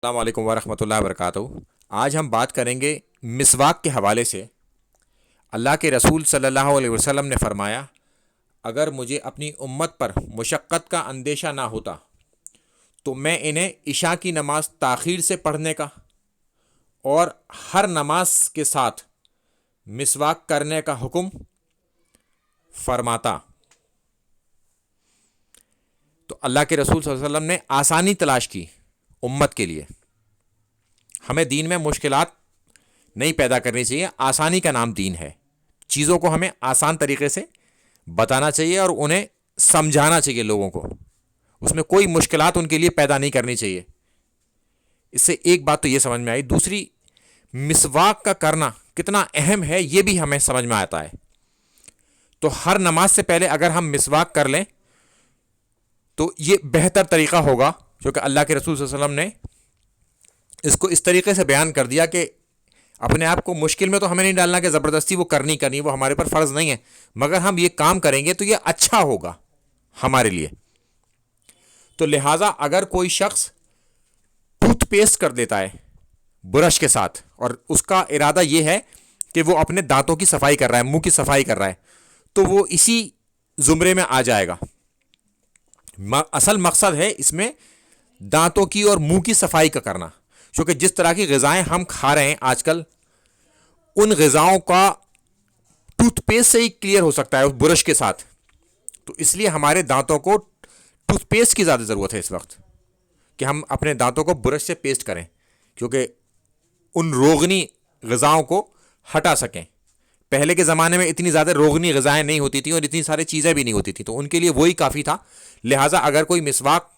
السلام علیکم ورحمۃ اللہ وبرکاتہ۔ آج ہم بات کریں گے مسواک کے حوالے سے۔ اللہ کے رسول صلی اللہ علیہ وسلم نے فرمایا، اگر مجھے اپنی امت پر مشقت کا اندیشہ نہ ہوتا تو میں انہیں عشاء کی نماز تاخیر سے پڑھنے کا اور ہر نماز کے ساتھ مسواک کرنے کا حکم فرماتا۔ تو اللہ کے رسول صلی اللہ علیہ وسلم نے آسانی تلاش کی امت کے لیے۔ ہمیں دین میں مشکلات نہیں پیدا کرنی چاہیے، آسانی کا نام دین ہے۔ چیزوں کو ہمیں آسان طریقے سے بتانا چاہیے اور انہیں سمجھانا چاہیے لوگوں کو، اس میں کوئی مشکلات ان کے لیے پیدا نہیں کرنی چاہیے۔ اس سے ایک بات تو یہ سمجھ میں آئی، دوسری مسواک کا کرنا کتنا اہم ہے یہ بھی ہمیں سمجھ میں آتا ہے۔ تو ہر نماز سے پہلے اگر ہم مسواک کر لیں تو یہ بہتر طریقہ ہوگا، کیونکہ اللہ کے رسول صلی اللہ علیہ وسلم نے اس کو اس طریقے سے بیان کر دیا کہ اپنے آپ کو مشکل میں تو ہمیں نہیں ڈالنا کہ زبردستی وہ کرنی وہ ہمارے پر فرض نہیں ہے، مگر ہم یہ کام کریں گے تو یہ اچھا ہوگا ہمارے لیے۔ تو لہٰذا اگر کوئی شخص ٹوتھ پیسٹ کر دیتا ہے برش کے ساتھ اور اس کا ارادہ یہ ہے کہ وہ اپنے دانتوں کی صفائی کر رہا ہے، منہ کی صفائی کر رہا ہے، تو وہ اسی زمرے میں آ جائے گا۔ اصل مقصد ہے اس میں دانتوں کی اور منہ کی صفائی کا کرنا، کیونکہ جس طرح کی غذائیں ہم کھا رہے ہیں آج کل، ان غذاؤں کا ٹوتھ پیسٹ سے ہی کلیئر ہو سکتا ہے اس برش کے ساتھ۔ تو اس لیے ہمارے دانتوں کو ٹوتھ پیسٹ کی زیادہ ضرورت ہے اس وقت، کہ ہم اپنے دانتوں کو برش سے پیسٹ کریں، کیونکہ ان روغنی غذاؤں کو ہٹا سکیں۔ پہلے کے زمانے میں اتنی زیادہ روغنی غذائیں نہیں ہوتی تھیں اور اتنی ساری چیزیں بھی نہیں ہوتی تھیں، تو ان کے لیے وہی کافی تھا۔ لہٰذا اگر کوئی مسواک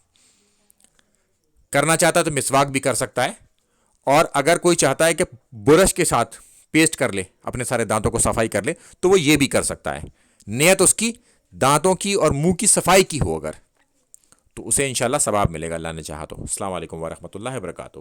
کرنا چاہتا ہے تو مسواک بھی کر سکتا ہے، اور اگر کوئی چاہتا ہے کہ برش کے ساتھ پیسٹ کر لے، اپنے سارے دانتوں کو صفائی کر لے، تو وہ یہ بھی کر سکتا ہے۔ نیت اس کی دانتوں کی اور منہ کی صفائی کی ہو اگر، تو اسے انشاءاللہ ثواب ملے گا اللہ نے چاہا تو۔ السلام علیکم ورحمۃ اللہ وبرکاتہ۔